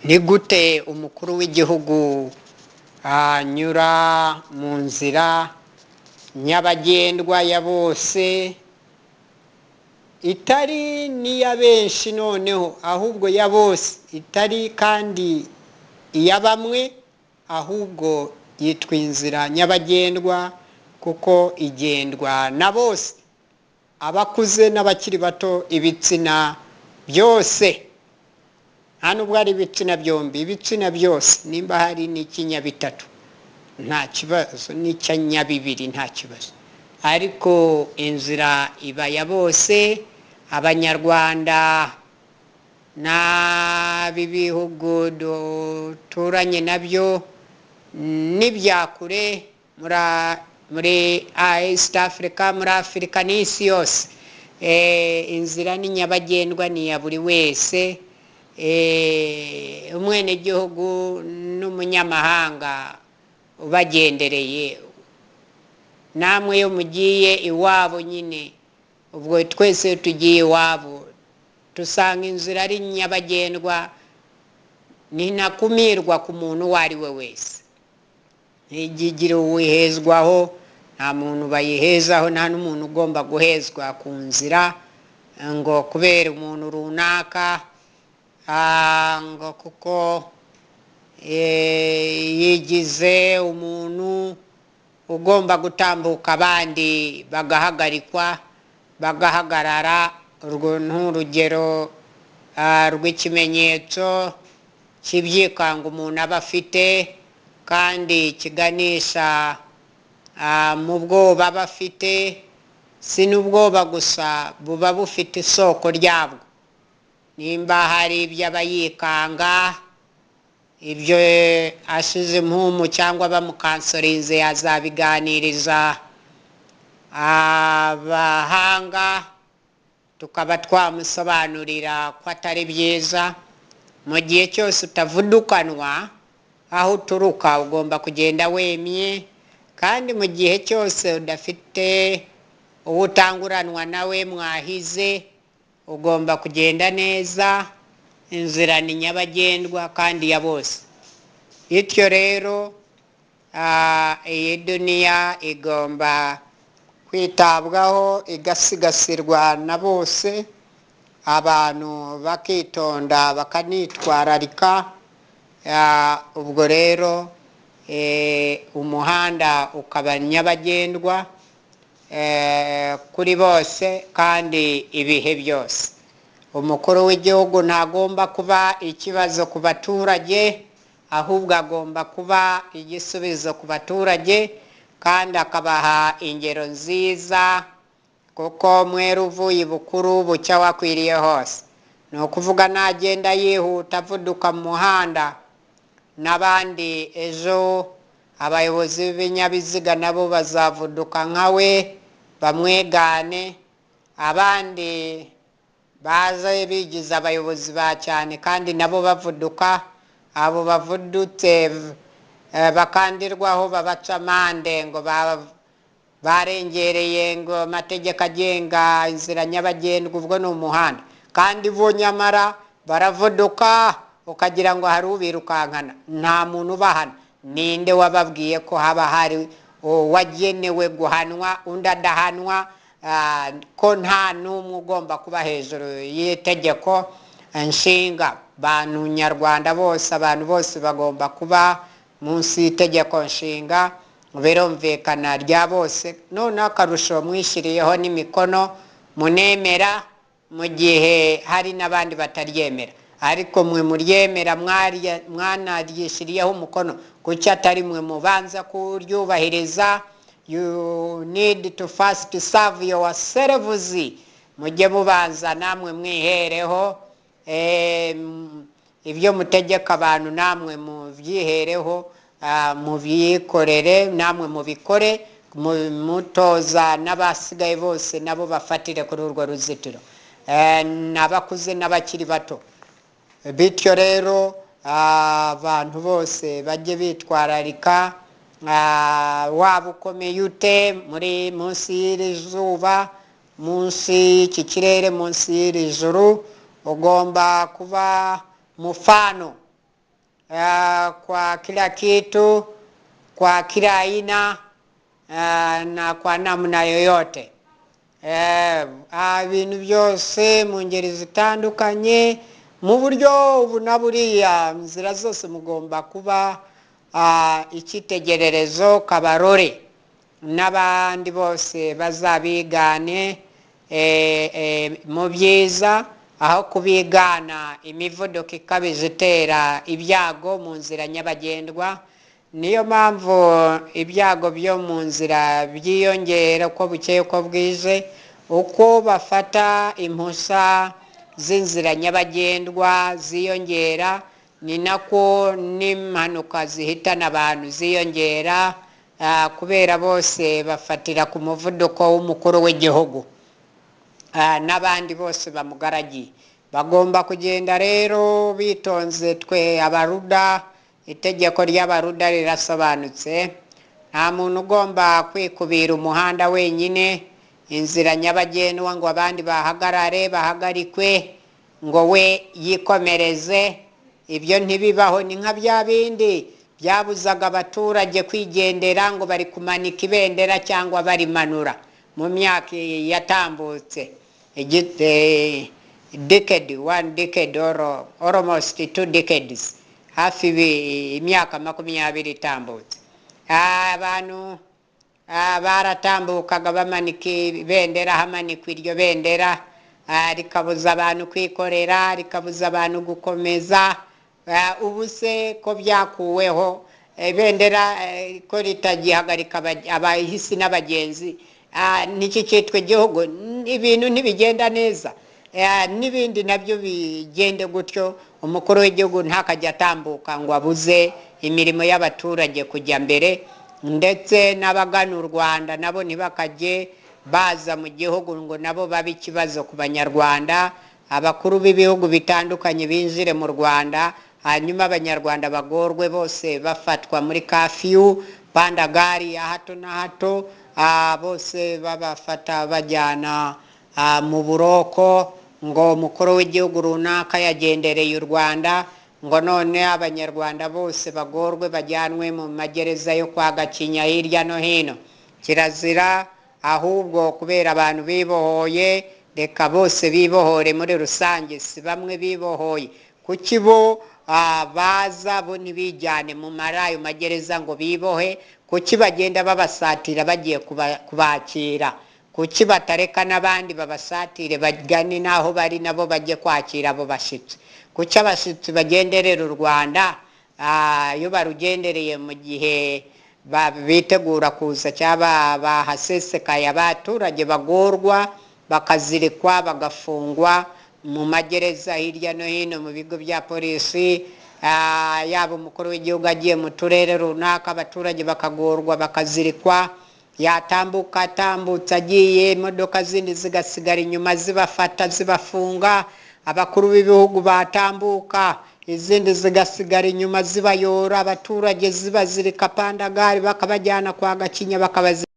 ni gute umukuru w'igihugu anyura mu nzira nyabagendwa ya bose itari niya benshi noneho ahubwo ya bose, itari kandi iya bamwe ahubwo yitwa inzira nyabagendwa kuko igendwa na bose, abakuze n'abakiri bato, ibitsina byose. nta nubwo ari ibitsina byombi, ibitsina byose. nimba hari n'ikinyabitatu nta kibazo, n'icyanyabibiri nta kibazo, ariko inzira iba ya bose. Abanyarwanda n'ab'ibihugu duturanye nabyo n'ibyakure muri East Africa, muri Afurika n'isi yose, inzira ni nyabagendwa, ni iya buri wese. Umwenegihugu n'umunyamahanga ubagendereye, namwe iyo mugiye iwabo nyine, ubwo twese tugiye iwabo dusanga inzira ari nyabagendwa, ntinakumirwa ku muntu uwo ari we wese, ntigigire uwihezwaho, nta muntu bayihezaho, nta n'umuntu ugomba guhezwa ku nzira ngo kubera umuntu runaka, ngo kuko yigize umuntu ugomba gutambuka abandi bagahagarikwa, bagahagarara. Urwo n'urugero rw'ikimenyetso cy'ibyikanga umuntu aba afite kandi kiganisha mu bwoba aba afite. Si n'ubwoba gusa, buba bufite isoko ryabwo. nimba hari ibyo aba yikanga, ibyo ashize impumu cyangwa bamukansorinze, azabiganiriza abahanga tukaba twamusobanurira ko atari byiza. Mu gihe cyose utavudukanwa aho uturuka, ugomba kugenda wemye, kandi mu gihe cyose udafite uwo utanguranwa nawe mwahize, ugomba kugenda neza. Inzira ni nyabagendwa kandi ya bose. Bityo rero iyi duniya igomba kwitabwaho, igasigasirwa na bose, abantu bakitonda bakanitwararika. Ubwo rero umuhanda ukaba nyabagendwa kuri bose kandi ibihe byose. Umukuru w'igihugu ntagomba kuba ikibazo ku baturage, ahubwo agomba kuba igisubizo ku baturage, kandi akabaha ingero nziza, kuko mwera uvuye bukuru bucya wakwiriye hose. Ni ukuvuga nagenda yihuta avuduka mu muhanda, n'abandi ejo abayobozi b'ibinyabiziga nabo bazavuduka nkawe bamwegane, abandi baza bigize abayobozi ba cyane kandi nabo bavuduka. Abo bavudutse bakandirwaho babaca amande ngo barengereye ngo amategeko agenga inzira nyabagendwa, ubwo ni umuhanda, kandi bo nyamara baravuduka ukagira ngo hari ubirukankana. Nta muntu ubahana. Ninde wababwiye ko haba hari wagenewe guhanwa undi adahanwa? Ko nta n'umwe ugomba kuba hejuru y'itegeko nshinga. Bantu nyarwanda bose, abantu bose bagomba kuba munsi y'itegeko nshinga, birumvikana rya bose. None akarusho mwishyiriyeho n'imikono, munemera mu gihe hari n'abandi bataryemera, ariko mwe muryemera, mwanaryishyiriyeho umukono, kuki atari mwe mubanza kuryubahiriza? You need to first serve yourselves. Mujye mubanza namwe mwihereho, ibyo mutegeka abantu namwe mubyihereho, mubyikorere namwe mubikore, mutoza n'abasigaye bose nabo bafatire kuri urwo ruzitiro, n'abakuze n'abakiri bato. Bityo rero abantu bose bajye bitwararika. Waba ukomeye ute muri munsi y'iri zuba, munsi y'iki kirere, munsi y'iri juru, ugomba kuba mufano kwa kila kitu, kwa kila aina na kwa namna yoyote. Ibintu byose mu ngeri zitandukanye mu buryo ubu na buriya, inzira zose mugomba kuba icyitegererezo, kabarore n'abandi bose bazabigane mu byiza, aho kubigana imivuduko ikabije itera ibyago mu nzira nyabagendwa. Niyo mpamvu ibyago byo mu nzira byiyongera uko bukeye uko bwije, uko bafata impushya z'inzira nyabagendwa ziyongera, ni nako n'impanuka zihitana abantu ziyongera, kubera bose bafatira ku muvuduko w'umukuru w'igihugu n'abandi bose bamugaragiye. Bagomba kugenda rero bitonze. Twe abaruda, itegeko ry'abaruda rirasobanutse. Nta muntu ugomba kwikubira umuhanda wenyine, inzira nyabagendwa, ngo abandi bahagarikwe ngo we yikomereze. Ibyo ntibibaho. Ni nka bya bindi byabuzaga abaturage kwigendera ngo bari kumanika ibendera cyangwa barimanura mu myaka yatambutse, decade, 1 decade or almost 2 decades, hafi imyaka 20 itambutse. Abantu baratambukaga bamanika ibendera, hamanikwa iryo bendera, rikabuza abantu kwikorera, rikabuza abantu gukomeza. Ubu se ko byakuweho ibendera ko ritagihagarika abahisi n'abagenzi, niki cyitwa igihugu? Ibintu ntibigenda neza. N'ibindi nabyo bigende gutyo. Umukuru w'igihugu ntakajya atambuka ngo abuze imirimo y'abaturage kujya mbere, ndetse n'abagana u Rwanda nabo ntibakajye baza mu gihugu ngo nabo babe ikibazo ku banyarwanda. Abakuru b'ibihugu bitandukanye binjire mu Rwanda, hanyuma abanyarwanda bagorwe bose bafatwa muri kafiyu, pandagari ya hato na hato, bose babafata bajyana mu buroko, ngo umukuru w'igihugu runaka yagendereye u Rwanda, ngo none abanyarwanda bose bagorwe bajyanwe mu magereza yo kwa Gakinya hirya no hino. Kirazira. Ahubwo kubera abantu bibohoye, reka bose bibohore muri rusange. Si bamwe bibohoye, kuki bo baza bo ntibijyane mu marayo magereza ngo bibohe? Kuki bagenda babasatira bagiye kubakira? Kuki batareka n'abandi babasatire bagane naho bari nabo bajye kwakira abo bashitsi? Kuki abashitsi bagenderera u Rwanda iyo barugendereye mu gihe bitegura kuza cyaba bahasesekaye, abaturage bagorwa, bakazirikwa, bagafungwa mu magereza hirya no hino mu bigo bya polisi. Yaba umukuru w'igihugu agiye mu turere runaka, abaturage bakagorwa, bakazirikwa. Yatambuka atambutse agiye, imodoka zindi zigasigara inyuma zibafata zibafunga. Abakuru b'ibihugu batambuka, izindi zigasigara inyuma zibayora. Abaturage zibazirika pandagari bakabajyana kwa Gakinya bakabazirika.